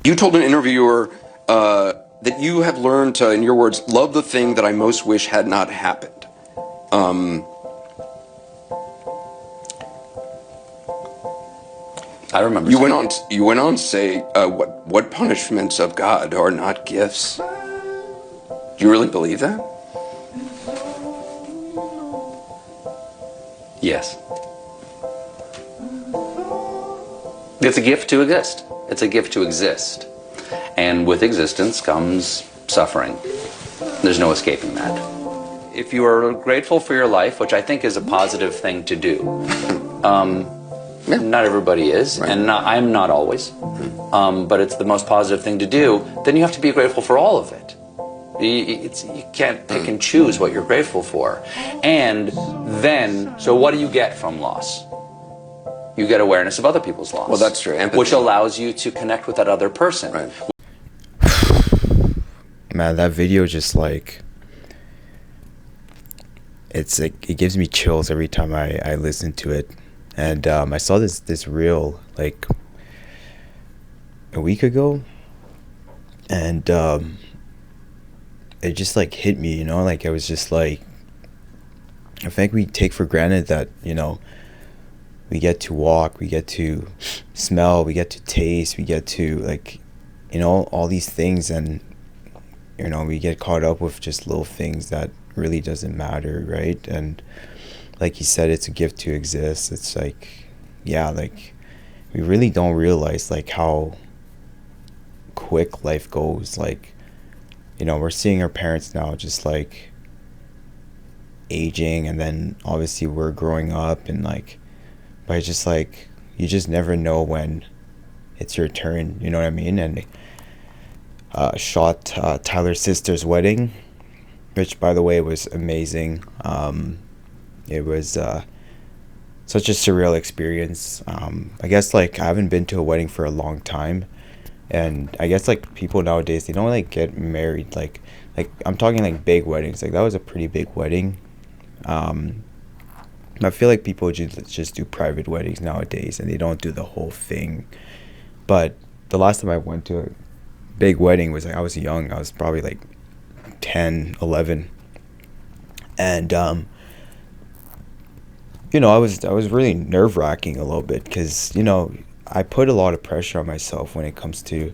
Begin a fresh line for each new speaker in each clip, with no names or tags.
You told an interviewer that you have learned to, in your words, love the thing that I most wish had not happened.
I remember.
You went on to say, what punishments of God are not gifts? Do you really believe that?
Yes. It's a gift to exist. It's a gift to exist. And with existence comes suffering. There's no escaping that. If you are grateful for your life, which I think is a positive thing to do, not everybody is, right. And I'm not always, but it's the most positive thing to do, then you have to be grateful for all of it. You can't pick and choose what you're grateful for. And then, so what do you get from loss? You get awareness of other people's loss.
Well, that's true. Empathy.
Which allows you to connect with that other person.
Right.
Man, that video just like, it's like, it gives me chills every time I listen to it. And I saw this reel like a week ago, and it just like hit me, you know, like I was just like, I think we take for granted that, you know, we get to walk, we get to smell, we get to taste, we get to, like, you know, all these things, and, you know, we get caught up with just little things that really doesn't matter, right? And like you said, it's a gift to exist. It's like, yeah, like, we really don't realize like how quick life goes. Like, you know, we're seeing our parents now just like aging, and then obviously we're growing up, and like, but it's just like, you just never know when it's your turn, you know what I mean? And shot Tyler's sister's wedding, which by the way was amazing. It was such a surreal experience. I guess like I haven't been to a wedding for a long time, and I guess like people nowadays, they don't like get married like I'm talking like big weddings. Like that was a pretty big wedding. I feel like people just do private weddings nowadays, and they don't do the whole thing. But the last time I went to a big wedding was like, I was young. I was probably like 10, 11, and you know, I was really nerve-wracking a little bit, because, you know, I put a lot of pressure on myself when it comes to,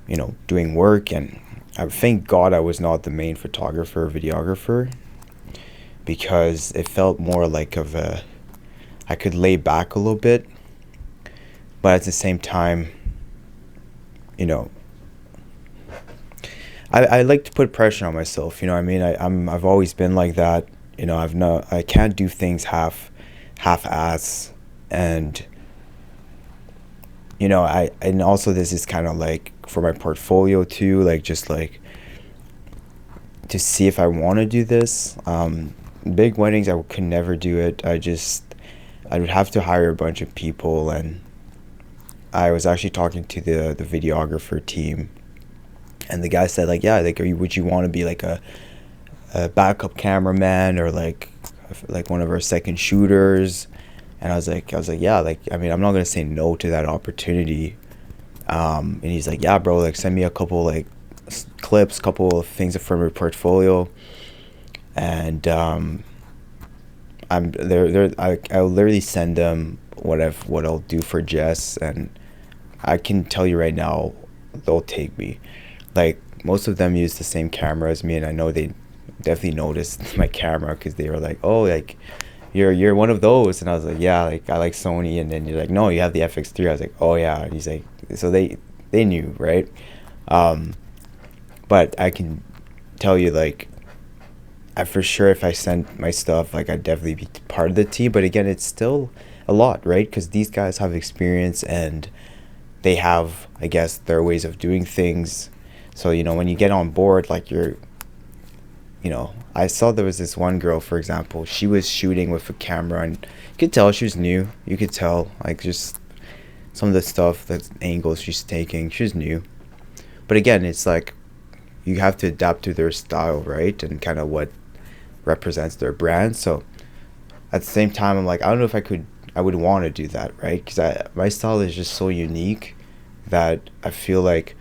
you know, doing work, and I thank God I was not the main photographer or videographer, because it felt more like I could lay back a little bit, but at the same time, you know, I like to put pressure on myself, you know what I mean? I've always been like that, you know. I can't do things half-ass, and you know, and also this is kind of like for my portfolio too, like just like to see if I want to do this. Big weddings, I could never do it. I would have to hire a bunch of people, and I was actually talking to the videographer team, and the guy said like, yeah, like, would you want to be like a backup cameraman, or like one of our second shooters? And I was like, yeah, like, I mean, I'm not gonna say no to that opportunity. And he's like, yeah, bro, like, send me a couple like clips, couple of things from your portfolio, and I'm there. I'll literally send them what I'll do for Jess, and I can tell you right now, they'll take me. Like, most of them use the same camera as me, and I know they definitely noticed my camera, because they were like, oh, like, you're one of those. And I was like, yeah, like, I like Sony. And then you're like, no, you have the FX3. I was like, oh yeah. And he's like, so they knew, right? But I can tell you, like, I for sure, if I sent my stuff, like, I'd definitely be part of the team. But again, it's still a lot, right? Because these guys have experience, and they have, I guess, their ways of doing things. So, you know, when you get on board, like, you know, I saw there was this one girl, for example, she was shooting with a camera, and you could tell she was new. You could tell, like, just some of the stuff, the angles she's taking, she's new. But again, it's like, you have to adapt to their style, right? And kind of what represents their brand. So at the same time, I'm like, I don't know if I would want to do that, right? Because my style is just so unique that I feel like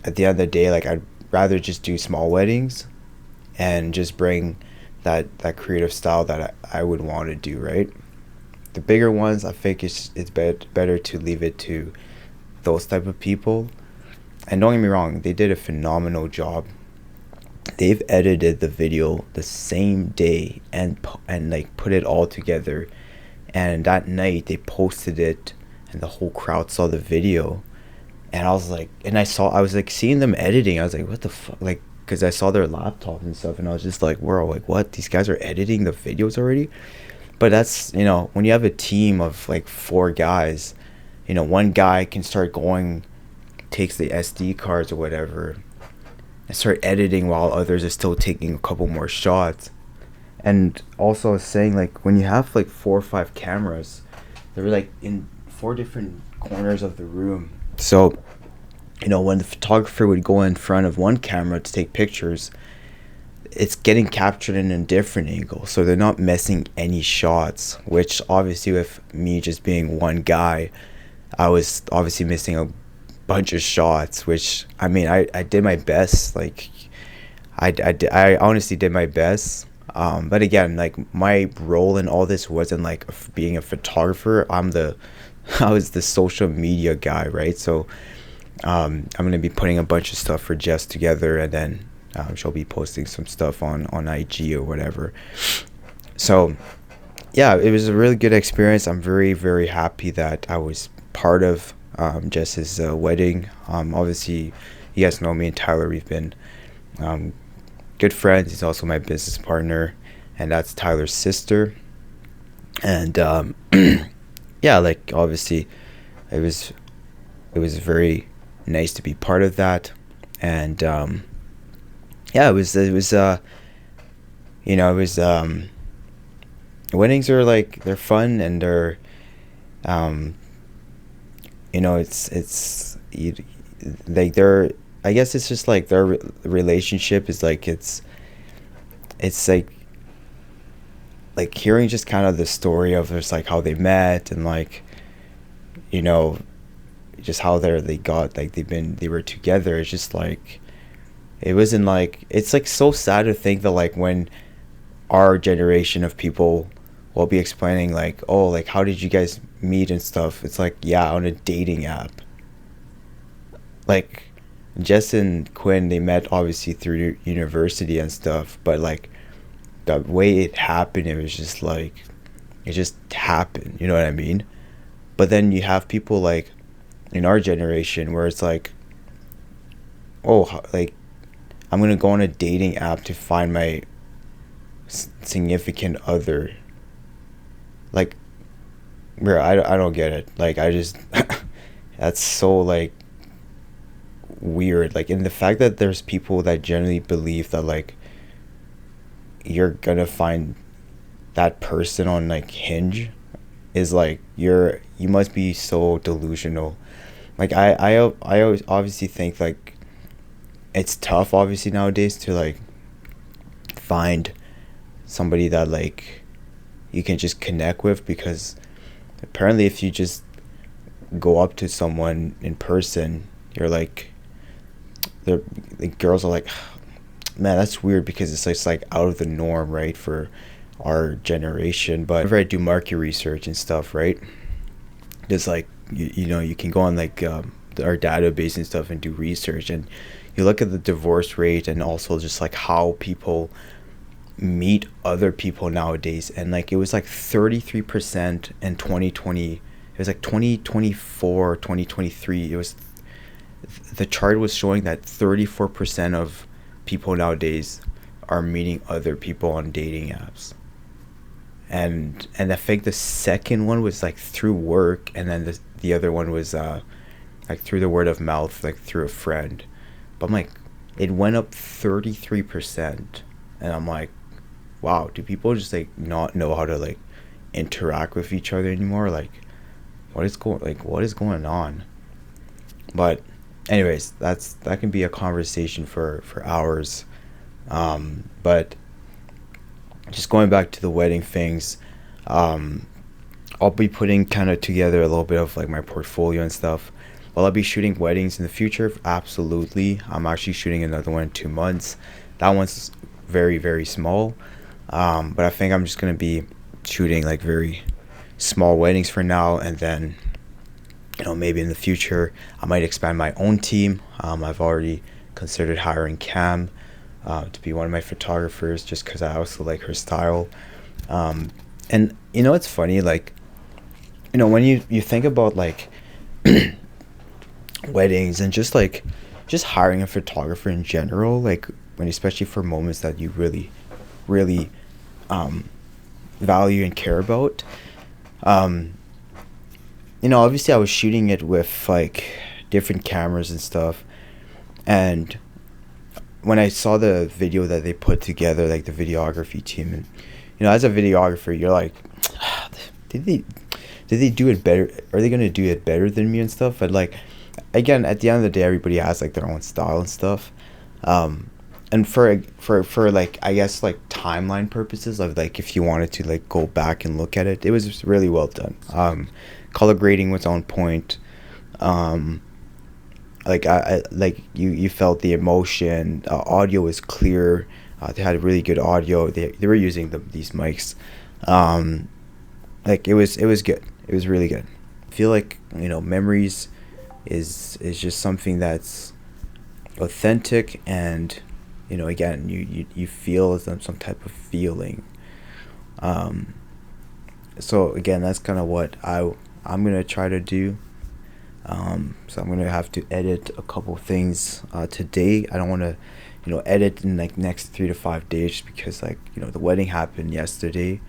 at the end of the day, like I'd rather just do small weddings and just bring that creative style that I would want to do, right? The bigger ones, I think it's better to leave it to those type of people. And don't get me wrong, they did a phenomenal job. They've edited the video the same day and like put it all together. And that night they posted it, and the whole crowd saw the video. And I was like, I was like seeing them editing. I was like, what the fuck? Like, because I saw their laptop and stuff, and I was just like, whoa, like what? These guys are editing the videos already? But that's, when you have a team of like 4 guys, one guy can start going, takes the SD cards or whatever, and start editing while others are still taking a couple more shots. And also I was saying, like, when you have like 4 or 5 cameras, they're like in 4 different corners of the room. So, when the photographer would go in front of one camera to take pictures, it's getting captured in a different angle, so they're not missing any shots, which obviously with me just being one guy, I was obviously missing a bunch of shots, which I mean I did my best. Like I honestly did my best, but again, like my role in all this wasn't like being a photographer. I was the social media guy, right? So I'm gonna be putting a bunch of stuff for Jess together, and then she'll be posting some stuff on IG or whatever. So yeah, it was a really good experience. I'm very, very happy that I was part of Jess's wedding. Obviously, you guys know me and Tyler. We've been good friends. He's also my business partner, and that's Tyler's sister. And yeah, like obviously, it was very nice to be part of that. And yeah, it was weddings are like, they're fun, and they're it's like they're, I guess it's just like their relationship is like, it's like hearing just kind of the story of just like how they met, and like just how they got, like they were together. It's just like, it wasn't like, it's like so sad to think that like when our generation of people will be explaining like, oh, like how did you guys meet and stuff, it's like, yeah, on a dating app. Like Jess and Quinn, they met obviously through university and stuff, but like the way it happened, it was just like, it just happened, you know what I mean? But then you have people like in our generation where it's like, oh, like I'm gonna go on a dating app to find my significant other. Like, bro, I don't get it. Like, I just that's so like weird. Like, in the fact that there's people that generally believe that like you're gonna find that person on like Hinge is like, you must be so delusional. Like I always obviously think like it's tough obviously nowadays to like find somebody that like you can just connect with, because apparently if you just go up to someone in person, you're like, the girls are like, man, that's weird, because it's like out of the norm, right, for our generation. But whenever I do market research and stuff, right, there's like you can go on like our database and stuff and do research, and you look at the divorce rate, and also just like how people meet other people nowadays. And like it was like 33% in 2020, it was like 2024, 2023, it was, the chart was showing that 34% of people nowadays are meeting other people on dating apps. And I think the second one was like through work, and then the other one was like through the word of mouth, like through a friend. But I'm like, it went up 33%, and I'm like, wow, do people just like not know how to like interact with each other anymore? Like what is going on? But anyways, that can be a conversation for hours. But just going back to the wedding things, I'll be putting kind of together a little bit of like my portfolio and stuff. Will I be shooting weddings in the future? Absolutely. I'm actually shooting another one in 2 months. That one's very, very small. But I think I'm just gonna be shooting like very small weddings for now, and then maybe in the future I might expand my own team. I've already considered hiring Cam to be one of my photographers, just because I also like her style. And it's funny, like when you think about like weddings and just hiring a photographer in general, like when especially for moments that you really really value and care about. Obviously I was shooting it with like different cameras and stuff, and when I saw the video that they put together, like the videography team, and as a videographer, you're like, did they do it better? Are they gonna do it better than me and stuff? But like, again, at the end of the day, everybody has like their own style and stuff. And for like, I guess like timeline purposes of like, if you wanted to like go back and look at it, it was really well done. Color grading was on point. Like I like you felt the emotion. Audio was clear. They had really good audio. They were using these mics. Like it was good. It was really good. I feel like memories is just something that's authentic, and again, you feel some type of feeling. So again, that's kind of what I'm gonna try to do. So I'm gonna have to edit a couple things today. I don't want to edit in like next 3 to 5 days, because like the wedding happened yesterday,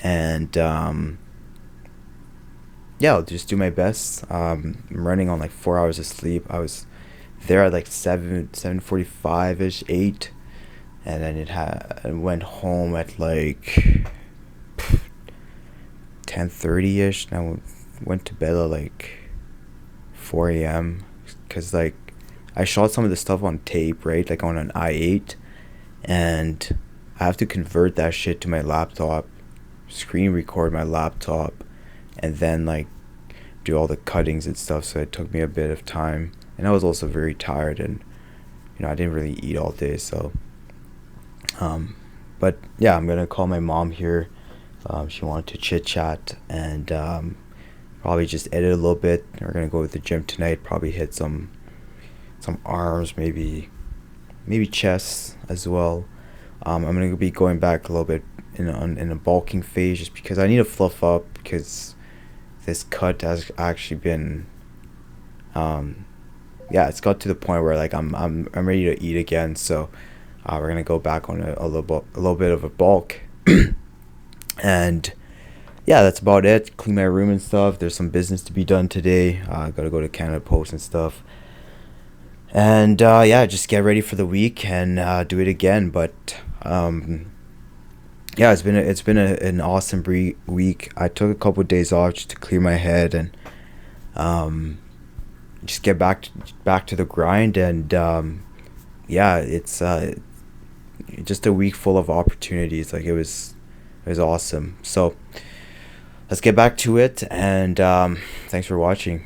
and yeah, I'll just do my best. I'm running on like 4 hours of sleep. I was there at like 7:45 ish, 8, and then I went home at like 10:30 ish, and I went to bed at like 4 a.m. because like I shot some of the stuff on tape, right, like on an i8, and I have to convert that shit to my laptop, screen record my laptop, and then like do all the cuttings and stuff. So it took me a bit of time, and I was also very tired, and I didn't really eat all day. So but yeah, I'm gonna call my mom here. She wanted to chit chat, and probably just edit a little bit. We're gonna go to the gym tonight, probably hit some arms, maybe chest as well. I'm gonna be going back a little bit in a bulking phase, just because I need to fluff up, because this cut has actually been yeah, it's got to the point where like I'm ready to eat again. So we're gonna go back on a little bit of a bulk. And yeah, that's about it. Clean my room and stuff. There's some business to be done today. Gotta go to Canada Post and stuff. And yeah, just get ready for the week and do it again. But yeah, it's been an awesome week. I took a couple of days off just to clear my head and just get back to the grind. And yeah, it's just a week full of opportunities. Like it was awesome. So let's get back to it, and thanks for watching.